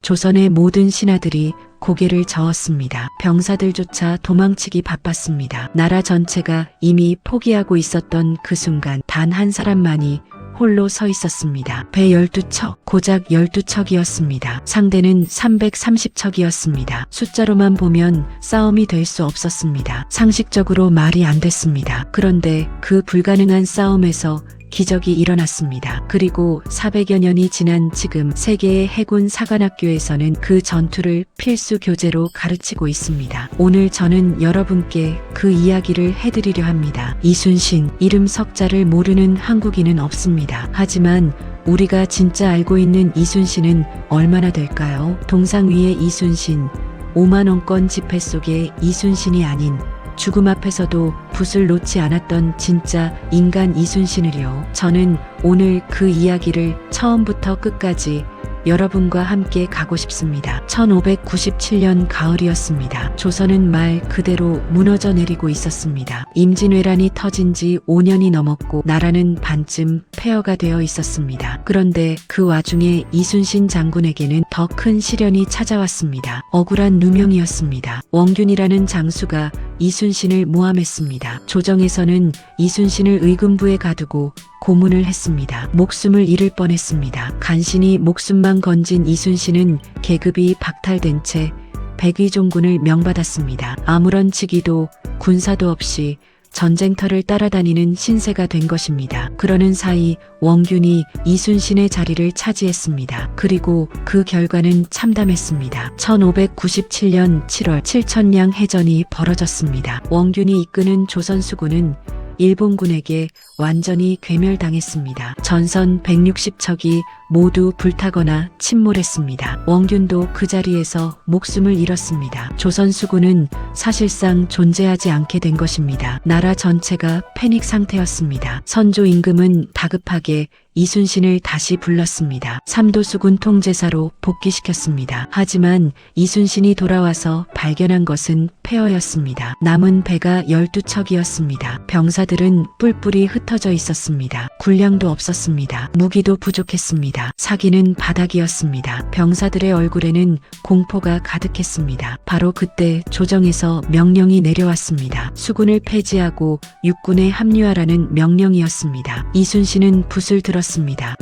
조선의 모든 신하들이 고개를 저었습니다. 병사들조차 도망치기 바빴습니다. 나라 전체가 이미 포기하고 있었던 그 순간 단 한 사람만이 홀로 서 있었습니다. 배 12척, 고작 12척이었습니다. 상대는 330척이었습니다. 숫자로만 보면 싸움이 될 수 없었습니다. 상식적으로 말이 안 됐습니다. 그런데 그 불가능한 싸움에서 기적이 일어났습니다. 그리고 400여 년이 지난 지금 세계의 해군 사관학교에서는 그 전투를 필수 교재로 가르치고 있습니다. 오늘 저는 여러분께 그 이야기를 해드리려 합니다. 이순신, 이름 석자를 모르는 한국인은 없습니다. 하지만 우리가 진짜 알고 있는 이순신은 얼마나 될까요? 동상 위의 이순신, 5만 원권 지폐 속의 이순신이 아닌 죽음 앞에서도 붓을 놓지 않았던 진짜 인간 이순신을요. 저는 오늘 그 이야기를 처음부터 끝까지 여러분과 함께 가고 싶습니다. 1597년 가을이었습니다. 조선은 말 그대로 무너져 내리고 있었습니다. 임진왜란이 터진 지 5년이 넘었고 나라는 반쯤 폐허가 되어 있었습니다. 그런데 그 와중에 이순신 장군에게는 더 큰 시련이 찾아왔습니다. 억울한 누명이었습니다. 원균이라는 장수가 이순신을 모함했습니다. 조정에서는 이순신을 의금부에 가두고 고문을 했습니다. 목숨을 잃을 뻔했습니다. 간신히 목숨만 건진 이순신은 계급이 박탈된 채 백의종군을 명받았습니다. 아무런 직위도 군사도 없이 전쟁터를 따라다니는 신세가 된 것입니다. 그러는 사이 원균이 이순신의 자리를 차지했습니다. 그리고 그 결과는 참담했습니다. 1597년 7월 7천량 해전이 벌어졌습니다. 원균이 이끄는 조선수군은 일본군에게 완전히 괴멸당했습니다. 전선 160척이 모두 불타거나 침몰했습니다. 원균도 그 자리에서 목숨을 잃었습니다. 조선수군은 사실상 존재하지 않게 된 것입니다. 나라 전체가 패닉 상태였습니다. 선조 임금은 다급하게 이순신을 다시 불렀습니다. 삼도수군 통제사로 복귀시켰습니다. 하지만 이순신이 돌아와서 발견한 것은 폐허였습니다. 남은 배가 12척이었습니다. 병사들은 뿔뿔이 흩어져 있었습니다. 군량도 없었습니다. 무기도 부족했습니다. 사기는 바닥이었습니다. 병사들의 얼굴에는 공포가 가득했습니다. 바로 그때 조정에서 명령이 내려왔습니다. 수군을 폐지하고 육군에 합류하라는 명령이었습니다. 이순신은 붓을 들었습니다.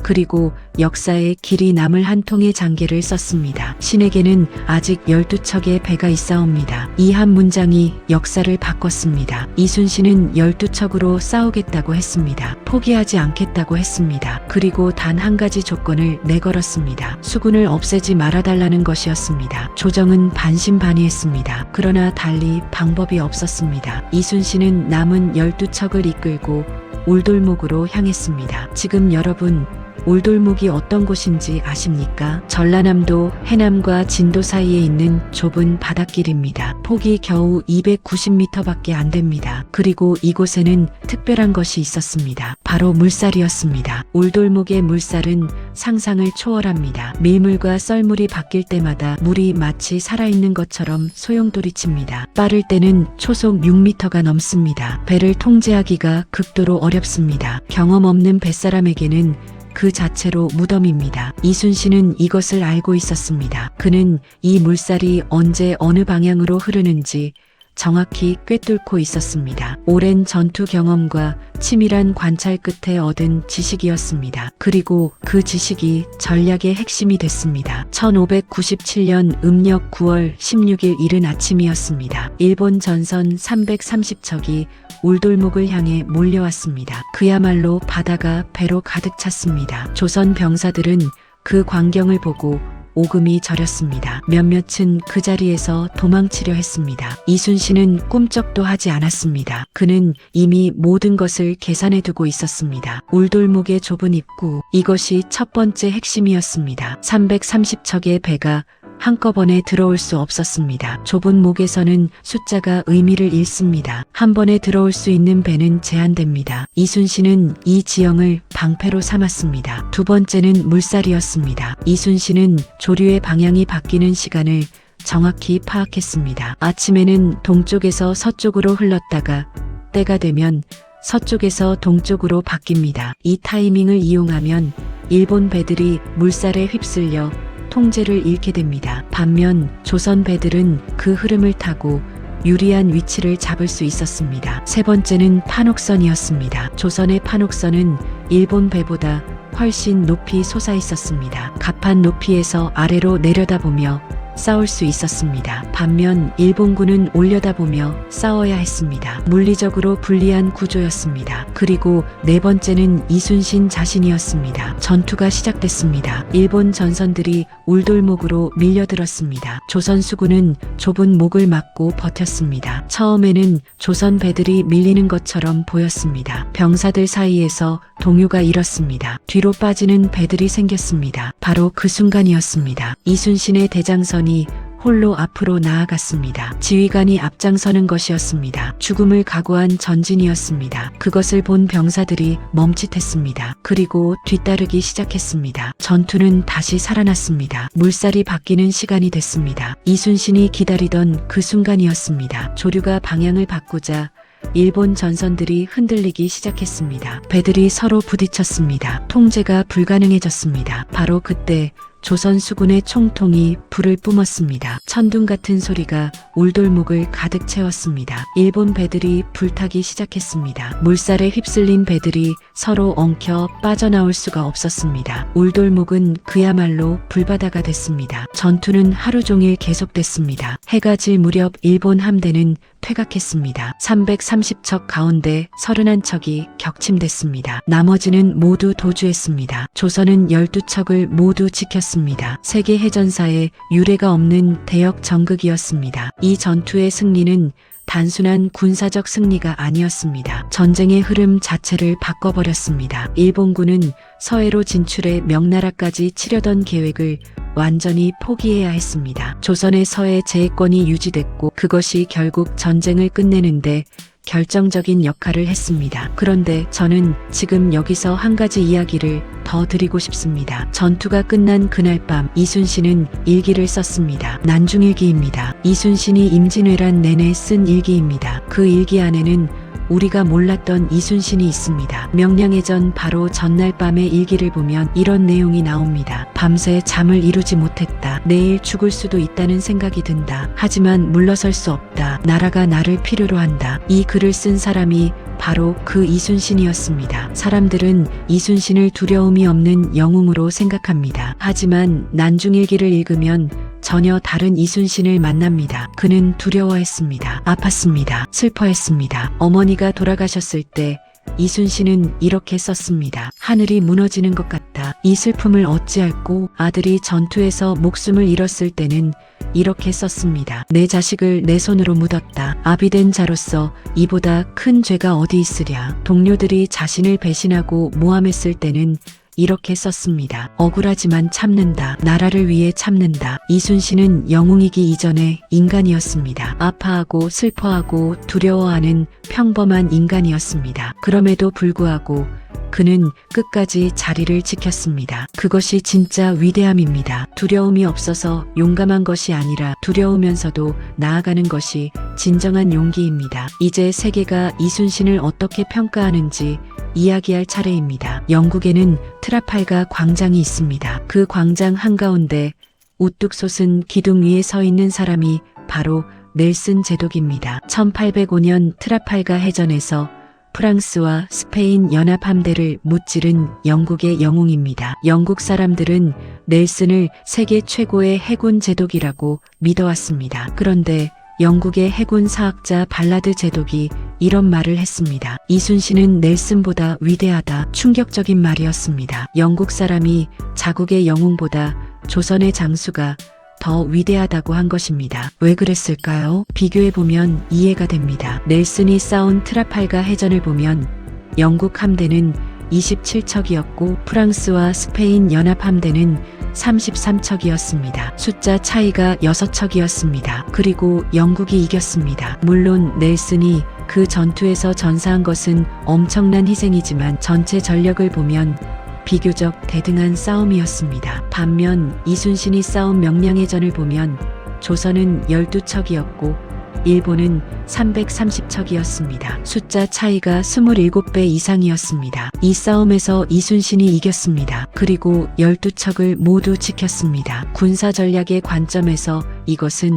그리고 역사에 길이 남을 한 통의 장계를 썼습니다. 신에게는 아직 12척의 배가 있사옵니다. 이 한 문장이 역사를 바꿨습니다. 이순신은 12척으로 싸우겠다고 했습니다. 포기하지 않겠다고 했습니다. 그리고 단 한 가지 조건을 내걸었습니다. 수군을 없애지 말아달라는 것이었습니다. 조정은 반신반의했습니다. 그러나 달리 방법이 없었습니다. 이순신은 남은 12척을 이끌고 울돌목으로 향했습니다. 지금 여러분, 울돌목이 어떤 곳인지 아십니까? 전라남도 해남과 진도 사이에 있는 좁은 바닷길입니다. 폭이 겨우 290m밖에 안 됩니다. 그리고 이곳에는 특별한 것이 있었습니다. 바로 물살이었습니다. 울돌목의 물살은 상상을 초월합니다. 밀물과 썰물이 바뀔 때마다 물이 마치 살아있는 것처럼 소용돌이칩니다. 빠를 때는 초속 6m가 넘습니다. 배를 통제하기가 극도로 어렵습니다. 경험 없는 뱃사람에게는 그 자체로 무덤입니다. 이순신은 이것을 알고 있었습니다. 그는 이 물살이 언제 어느 방향으로 흐르는지 정확히 꿰뚫고 있었습니다. 오랜 전투 경험과 치밀한 관찰 끝에 얻은 지식이었습니다. 그리고 그 지식이 전략의 핵심이 됐습니다. 1597년 음력 9월 16일 이른 아침이었습니다. 일본 전선 330척이 울돌목을 향해 몰려왔습니다. 그야말로 바다가 배로 가득 찼습니다. 조선 병사들은 그 광경을 보고 오금이 저렸습니다. 몇몇은 그 자리에서 도망치려 했습니다. 이순신은 꿈쩍도 하지 않았습니다. 그는 이미 모든 것을 계산해 두고 있었습니다. 울돌목의 좁은 입구, 이것이 첫 번째 핵심이었습니다. 330척의 배가 한꺼번에 들어올 수 없었습니다. 좁은 목에서는 숫자가 의미를 잃습니다. 한 번에 들어올 수 있는 배는 제한됩니다. 이순신은 이 지형을 방패로 삼았습니다. 두 번째는 물살이었습니다. 이순신은 조류의 방향이 바뀌는 시간을 정확히 파악했습니다. 아침에는 동쪽에서 서쪽으로 흘렀다가 때가 되면 서쪽에서 동쪽으로 바뀝니다. 이 타이밍을 이용하면 일본 배들이 물살에 휩쓸려 통제를 잃게 됩니다. 반면 조선 배들은 그 흐름을 타고 유리한 위치를 잡을 수 있었습니다. 세 번째는 판옥선이었습니다. 조선의 판옥선은 일본 배보다 훨씬 높이 솟아 있었습니다. 갑판 높이에서 아래로 내려다보며 싸울 수 있었습니다. 반면 일본군은 올려다보며 싸워야 했습니다. 물리적으로 불리한 구조였습니다. 그리고 네 번째는 이순신 자신이었습니다. 전투가 시작됐습니다. 일본 전선들이 울돌목으로 밀려들었습니다. 조선 수군은 좁은 목을 막고 버텼습니다. 처음에는 조선 배들이 밀리는 것처럼 보였습니다. 병사들 사이에서 동요가 일었습니다. 뒤로 빠지는 배들이 생겼습니다. 바로 그 순간이었습니다. 이순신의 대장선이 홀로 앞으로 나아갔습니다. 지휘관이 앞장서는 것이었습니다. 죽음을 각오한 전진이었습니다. 그것을 본 병사들이 멈칫했습니다. 그리고 뒤따르기 시작했습니다. 전투는 다시 살아났습니다. 물살이 바뀌는 시간이 됐습니다. 이순신이 기다리던 그 순간이었습니다. 조류가 방향을 바꾸자 일본 전선들이 흔들리기 시작했습니다. 배들이 서로 부딪혔습니다. 통제가 불가능해졌습니다. 바로 그때 조선 수군의 총통이 불을 뿜었습니다. 천둥 같은 소리가 울돌목을 가득 채웠습니다. 일본 배들이 불타기 시작했습니다. 물살에 휩쓸린 배들이 서로 엉켜 빠져나올 수가 없었습니다. 울돌목은 그야말로 불바다가 됐습니다. 전투는 하루 종일 계속됐습니다. 해가 질 무렵 일본 함대는 퇴각했습니다. 330척 가운데 31척이 격침됐습니다. 나머지는 모두 도주했습니다. 조선은 12척을 모두 지켰습니다. 세계 해전사에 유례가 없는 대역 전극이었습니다. 이 전투의 승리는 단순한 군사적 승리가 아니었습니다. 전쟁의 흐름 자체를 바꿔버렸습니다. 일본군은 서해로 진출해 명나라까지 치려던 계획을 완전히 포기해야 했습니다. 조선의 서해 제해권이 유지됐고 그것이 결국 전쟁을 끝내는데 결정적인 역할을 했습니다. 그런데 저는 지금 여기서 한 가지 이야기를 더 드리고 싶습니다. 전투가 끝난 그날 밤 이순신은 일기를 썼습니다. 난중일기입니다. 이순신이 임진왜란 내내 쓴 일기입니다. 그 일기 안에는 우리가 몰랐던 이순신이 있습니다. 명량해전 바로 전날 밤의 일기를 보면 이런 내용이 나옵니다. 밤새 잠을 이루지 못했다. 내일 죽을 수도 있다는 생각이 든다. 하지만 물러설 수 없다. 나라가 나를 필요로 한다. 이 글을 쓴 사람이 바로 그 이순신이었습니다. 사람들은 이순신을 두려움이 없는 영웅으로 생각합니다. 하지만 난중일기를 읽으면 전혀 다른 이순신을 만납니다. 그는 두려워했습니다. 아팠습니다. 슬퍼했습니다. 어머니가 돌아가셨을 때 이순신은 이렇게 썼습니다. 하늘이 무너지는 것 같다. 이 슬픔을 어찌할꼬. 아들이 전투에서 목숨을 잃었을 때는 이렇게 썼습니다. 내 자식을 내 손으로 묻었다. 아비된 자로서 이보다 큰 죄가 어디 있으랴. 동료들이 자신을 배신하고 모함했을 때는 이렇게 썼습니다. 억울하지만 참는다. 나라를 위해 참는다. 이순신은 영웅이기 이전에 인간이었습니다. 아파하고 슬퍼하고 두려워하는 평범한 인간이었습니다. 그럼에도 불구하고 그는 끝까지 자리를 지켰습니다. 그것이 진짜 위대함입니다. 두려움이 없어서 용감한 것이 아니라 두려우면서도 나아가는 것이 진정한 용기입니다. 이제 세계가 이순신을 어떻게 평가하는지 이야기할 차례입니다. 영국에는 트라팔가 광장이 있습니다. 그 광장 한가운데 우뚝 솟은 기둥 위에 서 있는 사람이 바로 넬슨 제독입니다. 1805년 트라팔가 해전에서 프랑스와 스페인 연합 함대를 무찌른 영국의 영웅입니다. 영국 사람들은 넬슨을 세계 최고의 해군 제독이라고 믿어왔습니다. 그런데 영국의 해군 사학자 발라드 제독이 이런 말을 했습니다. 이순신은 넬슨보다 위대하다. 충격적인 말이었습니다. 영국 사람이 자국의 영웅보다 조선의 장수가 더 위대하다고 한 것입니다. 왜 그랬을까요? 비교해보면 이해가 됩니다. 넬슨이 싸운 트라팔가 해전을 보면 영국 함대는 27척이었고 프랑스와 스페인 연합 함대는 33척이었습니다. 숫자 차이가 6척이었습니다. 그리고 영국이 이겼습니다. 물론 넬슨이 그 전투에서 전사한 것은 엄청난 희생이지만 전체 전력을 보면 비교적 대등한 싸움이었습니다. 반면 이순신이 싸운 명량해전을 보면 조선은 12척이었고 일본은 330척이었습니다. 숫자 차이가 27배 이상이었습니다. 이 싸움에서 이순신이 이겼습니다. 그리고 12척을 모두 지켰습니다. 군사 전략의 관점에서 이것은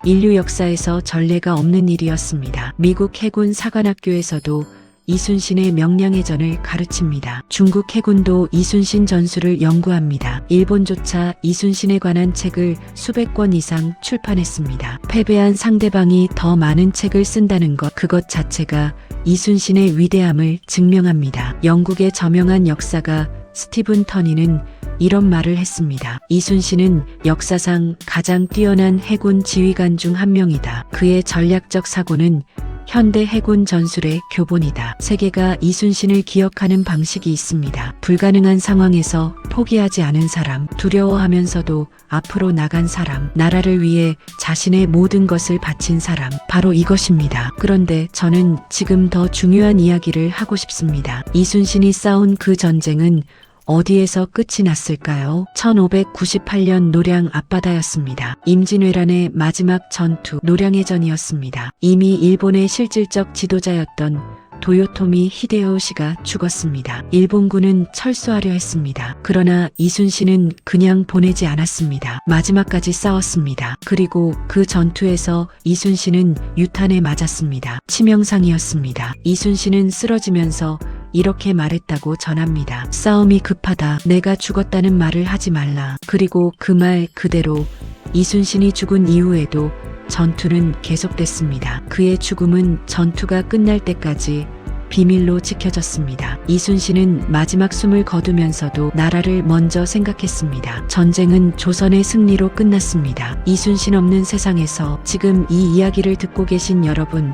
인류 역사에서 전례가 없는 일이었습니다. 미국 해군 사관학교에서도 이순신의 명량해전을 가르칩니다. 중국 해군도 이순신 전술을 연구합니다. 일본조차 이순신에 관한 책을 수백 권 이상 출판했습니다. 패배한 상대방이 더 많은 책을 쓴다는 것, 그것 자체가 이순신의 위대함을 증명합니다. 영국의 저명한 역사가 스티븐 터니는 이런 말을 했습니다. 이순신은 역사상 가장 뛰어난 해군 지휘관 중 한 명이다. 그의 전략적 사고는 현대 해군 전술의 교본이다. 세계가 이순신을 기억하는 방식이 있습니다. 불가능한 상황에서 포기하지 않은 사람, 두려워하면서도 앞으로 나간 사람, 나라를 위해 자신의 모든 것을 바친 사람, 바로 이것입니다. 그런데 저는 지금 더 중요한 이야기를 하고 싶습니다. 이순신이 싸운 그 전쟁은 어디에서 끝이 났을까요? 1598년 노량 앞바다였습니다. 임진왜란의 마지막 전투, 노량해전이었습니다. 이미 일본의 실질적 지도자였던 도요토미 히데요시가 죽었습니다. 일본군은 철수하려 했습니다. 그러나 이순신은 그냥 보내지 않았습니다. 마지막까지 싸웠습니다. 그리고 그 전투에서 이순신은 유탄에 맞았습니다. 치명상이었습니다. 이순신은 쓰러지면서 이렇게 말했다고 전합니다. 싸움이 급하다. 내가 죽었다는 말을 하지 말라. 그리고 그 말 그대로 이순신이 죽은 이후에도 전투는 계속됐습니다. 그의 죽음은 전투가 끝날 때까지 비밀로 지켜졌습니다. 이순신은 마지막 숨을 거두면서도 나라를 먼저 생각했습니다. 전쟁은 조선의 승리로 끝났습니다. 이순신 없는 세상에서 지금 이 이야기를 듣고 계신 여러분,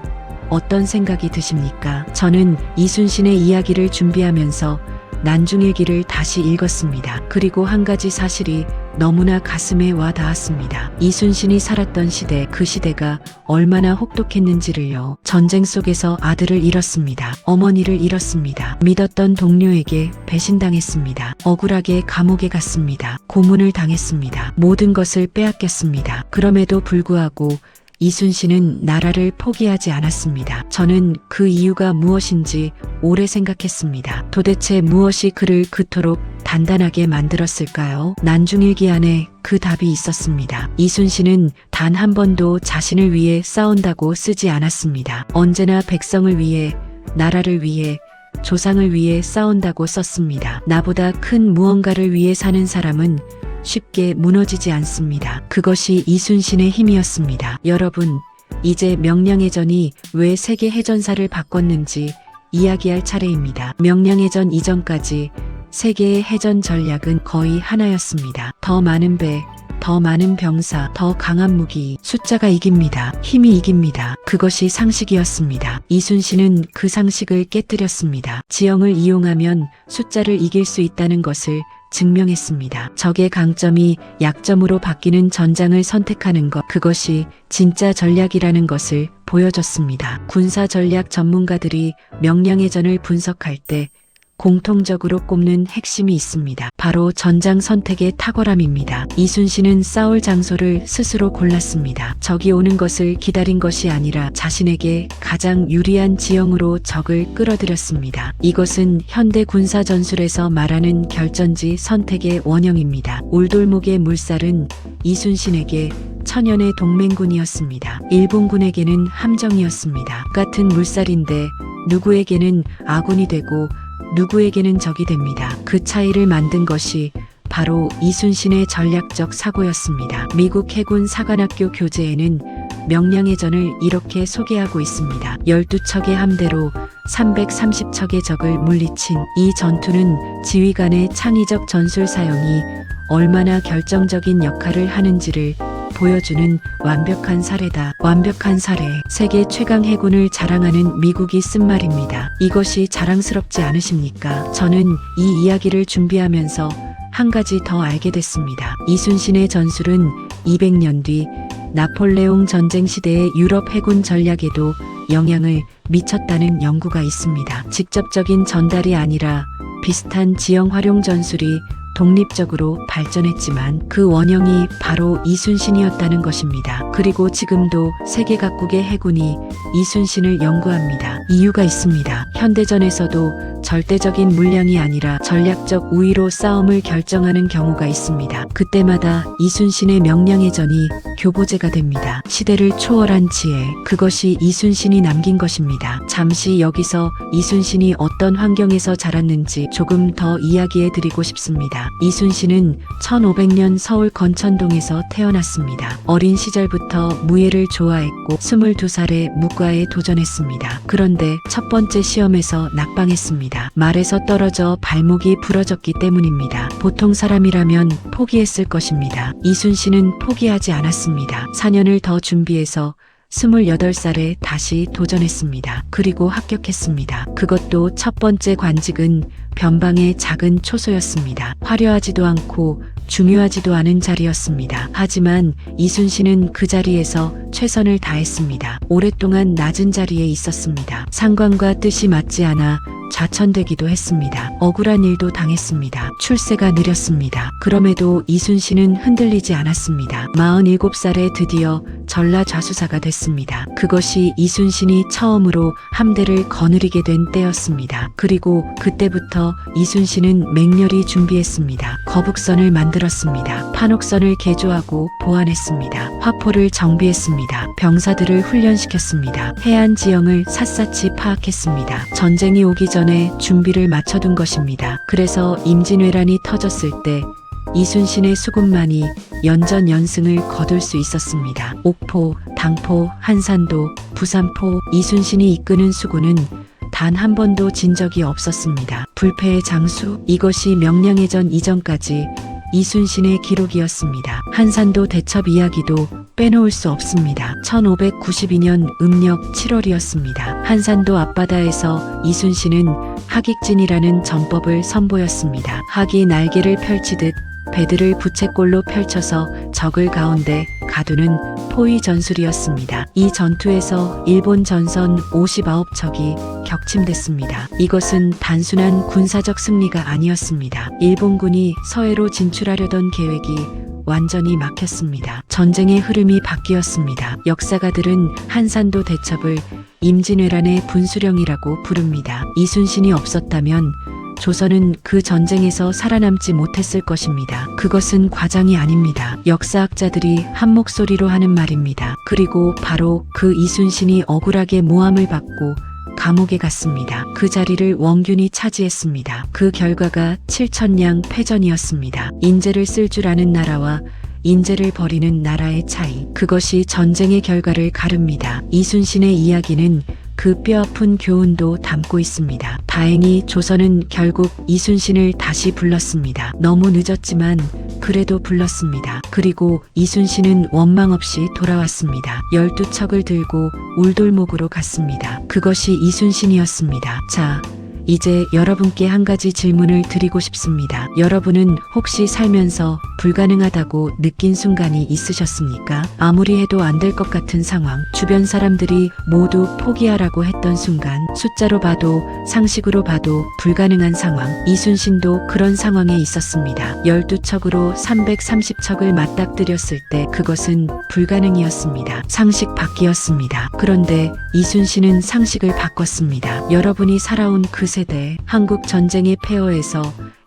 어떤 생각이 드십니까? 저는 이순신의 이야기를 준비하면서 난중일기를 다시 읽었습니다. 그리고 한 가지 사실이 너무나 가슴에 와 닿았습니다. 이순신이 살았던 시대, 그 시대가 얼마나 혹독했는지를요. 전쟁 속에서 아들을 잃었습니다. 어머니를 잃었습니다. 믿었던 동료에게 배신당했습니다. 억울하게 감옥에 갔습니다. 고문을 당했습니다. 모든 것을 빼앗겼습니다. 그럼에도 불구하고 이순신은 나라를 포기하지 않았습니다. 저는 그 이유가 무엇인지 오래 생각했습니다. 도대체 무엇이 그를 그토록 단단하게 만들었을까요? 난중일기 안에 그 답이 있었습니다. 이순신은 단 한 번도 자신을 위해 싸운다고 쓰지 않았습니다. 언제나 백성을 위해, 나라를 위해, 조상을 위해 싸운다고 썼습니다. 나보다 큰 무언가를 위해 사는 사람은 쉽게 무너지지 않습니다. 그것이 이순신의 힘이었습니다. 여러분, 이제 명량해전이 왜 세계 해전사를 바꿨는지 이야기할 차례입니다. 명량해전 이전까지 세계의 해전 전략은 거의 하나였습니다. 더 많은 배, 더 많은 병사, 더 강한 무기, 숫자가 이깁니다. 힘이 이깁니다. 그것이 상식이었습니다. 이순신은 그 상식을 깨뜨렸습니다. 지형을 이용하면 숫자를 이길 수 있다는 것을 증명했습니다. 적의 강점이 약점으로 바뀌는 전장을 선택하는 것, 그것이 진짜 전략이라는 것을 보여줬습니다. 군사 전략 전문가들이 명량해전을 분석할 때 공통적으로 꼽는 핵심이 있습니다. 바로 전장 선택의 탁월함입니다. 이순신은 싸울 장소를 스스로 골랐습니다. 적이 오는 것을 기다린 것이 아니라 자신에게 가장 유리한 지형으로 적을 끌어들였습니다. 이것은 현대 군사 전술에서 말하는 결전지 선택의 원형입니다. 울돌목의 물살은 이순신에게 천연의 동맹군이었습니다. 일본군에게는 함정이었습니다. 같은 물살인데 누구에게는 아군이 되고 누구에게는 적이 됩니다. 그 차이를 만든 것이 바로 이순신의 전략적 사고였습니다. 미국 해군 사관학교 교재에는 명량해전을 이렇게 소개하고 있습니다. 12척의 함대로 330척의 적을 물리친 이 전투는 지휘관의 창의적 전술 사용이 얼마나 결정적인 역할을 하는지를 보여주는 완벽한 사례다. 완벽한 사례. 세계 최강 해군을 자랑하는 미국이 쓴 말입니다. 이것이 자랑스럽지 않으십니까? 저는 이 이야기를 준비하면서 한 가지 더 알게 됐습니다. 이순신의 전술은 200년 뒤 나폴레옹 전쟁 시대의 유럽 해군 전략에도 영향을 미쳤다는 연구가 있습니다. 직접적인 전달이 아니라 비슷한 지형 활용 전술이 독립적으로 발전했지만 그 원형이 바로 이순신이었다는 것입니다. 그리고 지금도 세계 각국의 해군이 이순신을 연구합니다. 이유가 있습니다. 현대전에서도 절대적인 물량이 아니라 전략적 우위로 싸움을 결정하는 경우가 있습니다. 그때마다 이순신의 명량의 전이 교보제가 됩니다. 시대를 초월한 지혜, 그것이 이순신이 남긴 것입니다. 잠시 여기서 이순신이 어떤 환경에서 자랐는지 조금 더 이야기해 드리고 싶습니다. 이순신은 1500년 서울 건천동에서 태어났습니다. 어린 시절부터 무예를 좋아했고 22살에 무과에 도전했습니다. 그런데 첫 번째 시험에서 낙방했습니다. 말에서 떨어져 발목이 부러졌기 때문입니다. 보통 사람이라면 포기했을 것입니다. 이순신은 포기하지 않았습니다. 4년을 더 준비해서 28살에 다시 도전했습니다. 그리고 합격했습니다. 그것도 첫 번째 관직은 변방의 작은 초소였습니다. 화려하지도 않고 중요하지도 않은 자리였습니다. 하지만 이순신은 그 자리에서 최선을 다했습니다. 오랫동안 낮은 자리에 있었습니다. 상관과 뜻이 맞지 않아 좌천되기도 했습니다. 억울한 일도 당했습니다. 출세가 느렸습니다. 그럼에도 이순신은 흔들리지 않았습니다. 47살에 드디어 전라좌수사가 됐습니다. 그것이 이순신이 처음으로 함대를 거느리게 된 때였습니다. 그리고 그때부터 이순신은 맹렬히 준비했습니다. 거북선을 만들었습니다. 판옥선을 개조하고 보완했습니다. 화포를 정비했습니다. 병사들을 훈련시켰습니다. 해안 지형을 샅샅이 파악했습니다. 전쟁이 오기 전에 준비를 마쳐둔 것입니다. 그래서 임진왜란이 터졌을 때 이순신의 수군만이 연전연승을 거둘 수 있었습니다. 옥포, 당포, 한산도, 부산포, 이순신이 이끄는 수군은 단 한 번도 진 적이 없었습니다. 불패의 장수, 이것이 명량해전 이전까지 이순신의 기록이었습니다. 한산도 대첩 이야기도 빼놓을 수 없습니다. 1592년 음력 7월이었습니다. 한산도 앞바다에서 이순신은 하객진이라는 전법을 선보였습니다. 학이 날개를 펼치듯 배들을 부채꼴로 펼쳐서 적을 가운데 가두는 포위 전술이었습니다. 이 전투에서 일본 전선 59척이 격침됐습니다. 이것은 단순한 군사적 승리가 아니었습니다. 일본군이 서해로 진출하려던 계획이 완전히 막혔습니다. 전쟁의 흐름이 바뀌었습니다. 역사가들은 한산도 대첩을 임진왜란의 분수령이라고 부릅니다. 이순신이 없었다면 조선은 그 전쟁에서 살아남지 못했을 것입니다. 그것은 과장이 아닙니다. 역사학자들이 한 목소리로 하는 말입니다. 그리고 바로 그 이순신이 억울하게 모함을 받고 감옥에 갔습니다. 그 자리를 원균이 차지했습니다. 그 결과가 7천량 패전이었습니다. 인재를 쓸 줄 아는 나라와 인재를 버리는 나라의 차이, 그것이 전쟁의 결과를 가릅니다. 이순신의 이야기는 그 뼈아픈 교훈도 담고 있습니다. 다행히 조선은 결국 이순신을 다시 불렀습니다. 너무 늦었지만 그래도 불렀습니다. 그리고 이순신은 원망 없이 돌아왔습니다. 12척을 들고 울돌목으로 갔습니다. 그것이 이순신이었습니다. 자, 이제 여러분께 한 가지 질문을 드리고 싶습니다. 여러분은 혹시 살면서 불가능하다고 느낀 순간이 있으셨습니까? 아무리 해도 안 될 것 같은 상황, 주변 사람들이 모두 포기하라고 했던 순간, 숫자로 봐도 상식으로 봐도 불가능한 상황, 이순신도 그런 상황에 있었습니다. 12척으로 330척을 맞닥뜨렸을 때 그것은 불가능이었습니다. 상식 밖이었습니다. 그런데 이순신은 상식을 바꿨습니다. 여러분이 살아온 그 세대, 한국 전쟁의 폐허에서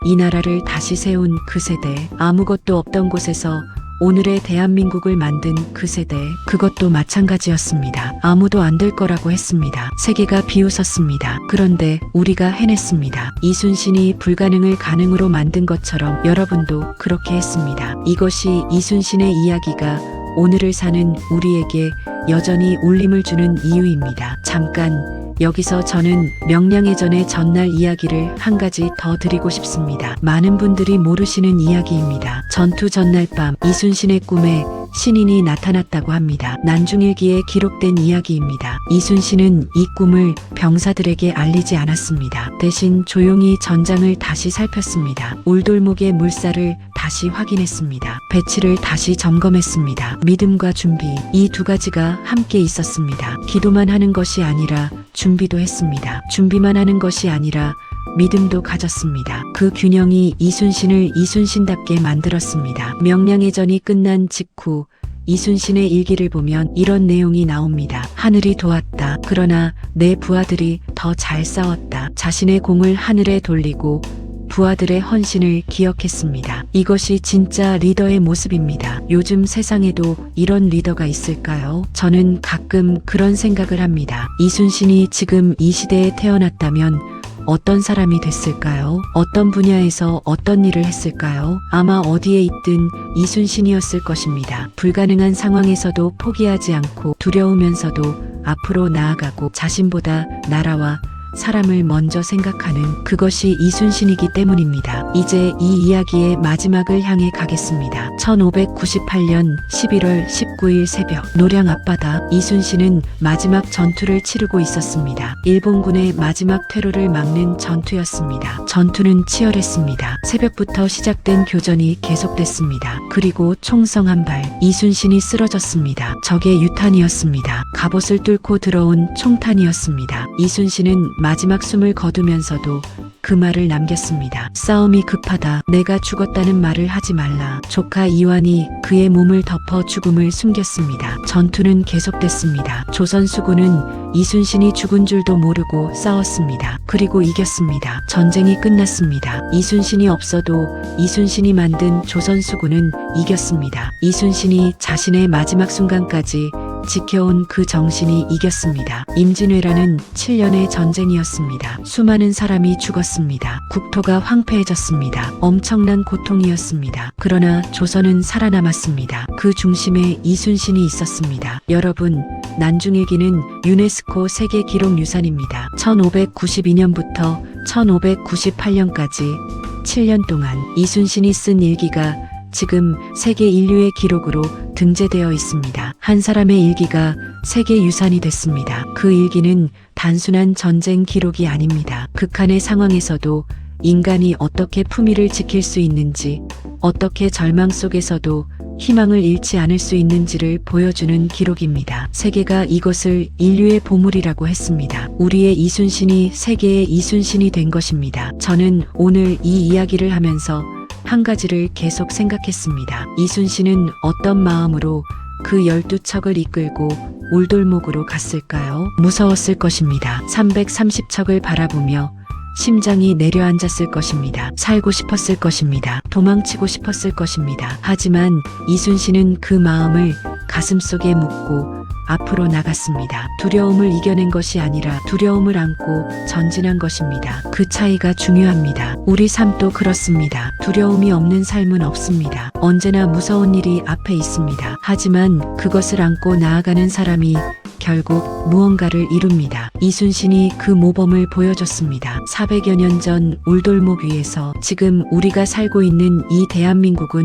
이 나라를 다시 세운 그 세대, 아무것도 없던 곳에서 오늘의 대한민국을 만든 그 세대, 그것도 마찬가지였습니다. 아무도 안 될 거라고 했습니다. 세계가 비웃었습니다. 그런데 우리가 해냈습니다. 이순신이 불가능을 가능으로 만든 것처럼 여러분도 그렇게 했습니다. 이것이 이순신의 이야기가 오늘을 사는 우리에게 여전히 울림을 주는 이유입니다. 잠깐 여기서 저는 명량해전의 전날 이야기를 한 가지 더 드리고 싶습니다. 많은 분들이 모르시는 이야기입니다. 전투 전날 밤 이순신의 꿈에 신인이 나타났다고 합니다. 난중일기에 기록된 이야기입니다. 이순신은 이 꿈을 병사들에게 알리지 않았습니다. 대신 조용히 전장을 다시 살폈습니다. 울돌목의 물살을 다시 확인했습니다. 배치를 다시 점검했습니다. 믿음과 준비, 이 두 가지가 함께 있었습니다. 기도만 하는 것이 아니라 준비도 했습니다. 준비만 하는 것이 아니라 믿음도 가졌습니다. 그 균형이 이순신을 이순신답게 만들었습니다. 명량해전이 끝난 직후 이순신의 일기를 보면 이런 내용이 나옵니다. 하늘이 도왔다. 그러나 내 부하들이 더 잘 싸웠다. 자신의 공을 하늘에 돌리고 부하들의 헌신을 기억했습니다. 이것이 진짜 리더의 모습입니다. 요즘 세상에도 이런 리더가 있을까요? 저는 가끔 그런 생각을 합니다. 이순신이 지금 이 시대에 태어났다면 어떤 사람이 됐을까요? 어떤 분야에서 어떤 일을 했을까요? 아마 어디에 있든 이순신이었을 것입니다. 불가능한 상황에서도 포기하지 않고 두려우면서도 앞으로 나아가고 자신보다 나라와 사람을 먼저 생각하는 그것이 이순신이기 때문입니다. 이제 이 이야기의 마지막을 향해 가겠습니다. 1598년 11월 19일 새벽 노량 앞바다 이순신은 마지막 전투를 치르고 있었습니다. 일본군의 마지막 퇴로를 막는 전투였습니다. 전투는 치열했습니다. 새벽부터 시작된 교전이 계속됐습니다. 그리고 총성 한 발 이순신이 쓰러졌습니다. 적의 유탄이었습니다. 갑옷을 뚫고 들어온 총탄이었습니다. 이순신은 마지막 숨을 거두면서도 그 말을 남겼습니다. 싸움이 급하다. 내가 죽었다는 말을 하지 말라. 조카 이완이 그의 몸을 덮어 죽음을 숨겼습니다. 전투는 계속됐습니다. 조선 수군은 이순신이 죽은 줄도 모르고 싸웠습니다. 그리고 이겼습니다. 전쟁이 끝났습니다. 이순신이 없어도 이순신이 만든 조선 수군은 이겼습니다. 이순신이 자신의 마지막 순간까지 지켜온 그 정신이 이겼습니다. 임진왜란은 7년의 전쟁이었습니다. 수많은 사람이 죽었습니다. 국토가 황폐해졌습니다. 엄청난 고통이었습니다. 그러나 조선은 살아남았습니다. 그 중심에 이순신이 있었습니다. 여러분, 난중일기는 유네스코 세계기록유산입니다. 1592년부터 1598년까지 7년 동안 이순신이 쓴 일기가 지금 세계 인류의 기록으로 등재되어 있습니다. 한 사람의 일기가 세계 유산이 됐습니다. 그 일기는 단순한 전쟁 기록이 아닙니다. 극한의 상황에서도 인간이 어떻게 품위를 지킬 수 있는지, 어떻게 절망 속에서도 희망을 잃지 않을 수 있는지를 보여주는 기록입니다. 세계가 이것을 인류의 보물이라고 했습니다. 우리의 이순신이 세계의 이순신이 된 것입니다. 저는 오늘 이 이야기를 하면서 한 가지를 계속 생각했습니다. 이순신은 어떤 마음으로 그 12척을 이끌고 울돌목으로 갔을까요? 무서웠을 것입니다. 330척을 바라보며 심장이 내려앉았을 것입니다. 살고 싶었을 것입니다. 도망치고 싶었을 것입니다. 하지만 이순신은 그 마음을 가슴속에 묻고 앞으로 나갔습니다. 두려움을 이겨낸 것이 아니라 두려움을 안고 전진한 것입니다. 그 차이가 중요합니다. 우리 삶도 그렇습니다. 두려움이 없는 삶은 없습니다. 언제나 무서운 일이 앞에 있습니다. 하지만 그것을 안고 나아가는 사람이 결국 무언가를 이룹니다. 이순신이 그 모범을 보여줬습니다. 400여 년 전 울돌목 위에서 지금 우리가 살고 있는 이 대한민국은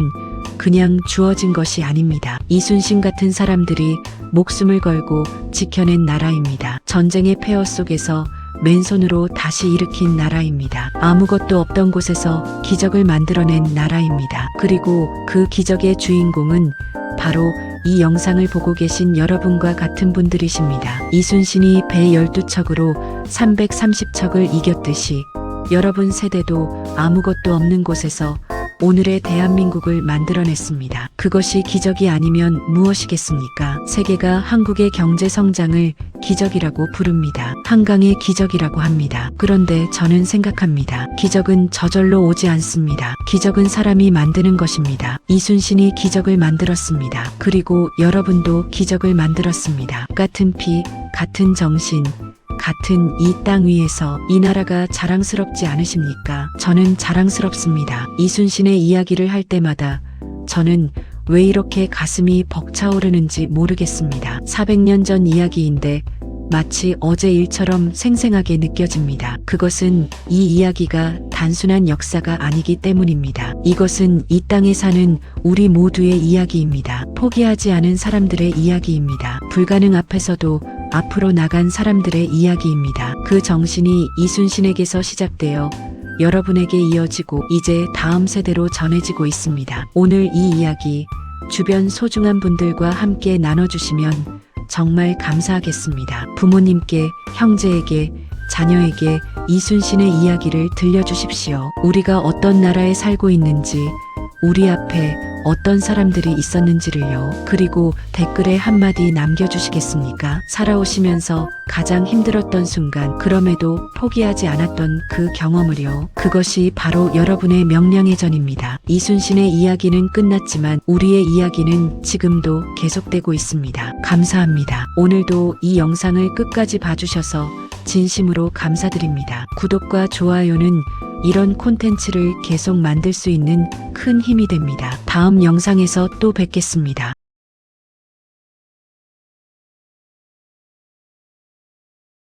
그냥 주어진 것이 아닙니다. 이순신 같은 사람들이 목숨을 걸고 지켜낸 나라입니다. 전쟁의 폐허 속에서 맨손으로 다시 일으킨 나라입니다. 아무것도 없던 곳에서 기적을 만들어낸 나라입니다. 그리고 그 기적의 주인공은 바로 이 영상을 보고 계신 여러분과 같은 분들이십니다. 이순신이 배 12척으로 330척을 이겼듯이 여러분 세대도 아무것도 없는 곳에서 오늘의 대한민국을 만들어냈습니다. 그것이 기적이 아니면 무엇이겠습니까? 세계가 한국의 경제 성장을 기적이라고 부릅니다. 한강의 기적이라고 합니다. 그런데 저는 생각합니다. 기적은 저절로 오지 않습니다. 기적은 사람이 만드는 것입니다. 이순신이 기적을 만들었습니다. 그리고 여러분도 기적을 만들었습니다. 같은 피, 같은 정신, 같은 이 땅 위에서 이 나라가 자랑스럽지 않으십니까? 저는 자랑스럽습니다. 이순신의 이야기를 할 때마다 저는 왜 이렇게 가슴이 벅차오르는지 모르겠습니다. 400년 전 이야기인데 마치 어제 일처럼 생생하게 느껴집니다. 그것은 이 이야기가 단순한 역사가 아니기 때문입니다. 이것은 이 땅에 사는 우리 모두의 이야기입니다. 포기하지 않은 사람들의 이야기입니다. 불가능 앞에서도 앞으로 나간 사람들의 이야기입니다. 그 정신이 이순신에게서 시작되어 여러분에게 이어지고 이제 다음 세대로 전해지고 있습니다. 오늘 이 이야기 주변 소중한 분들과 함께 나눠주시면 정말 감사하겠습니다. 부모님께, 형제에게, 자녀에게 이순신의 이야기를 들려주십시오. 우리가 어떤 나라에 살고 있는지, 우리 앞에 어떤 사람들이 있었는지를요. 그리고 댓글에 한마디 남겨주시겠습니까? 살아오시면서 가장 힘들었던 순간, 그럼에도 포기하지 않았던 그 경험을요. 그것이 바로 여러분의 명량의 전입니다. 이순신의 이야기는 끝났지만 우리의 이야기는 지금도 계속되고 있습니다. 감사합니다. 오늘도 이 영상을 끝까지 봐주셔서 진심으로 감사드립니다. 구독과 좋아요는 이런 콘텐츠를 계속 만들 수 있는 큰 힘이 됩니다. 다음 영상에서 또 뵙겠습니다.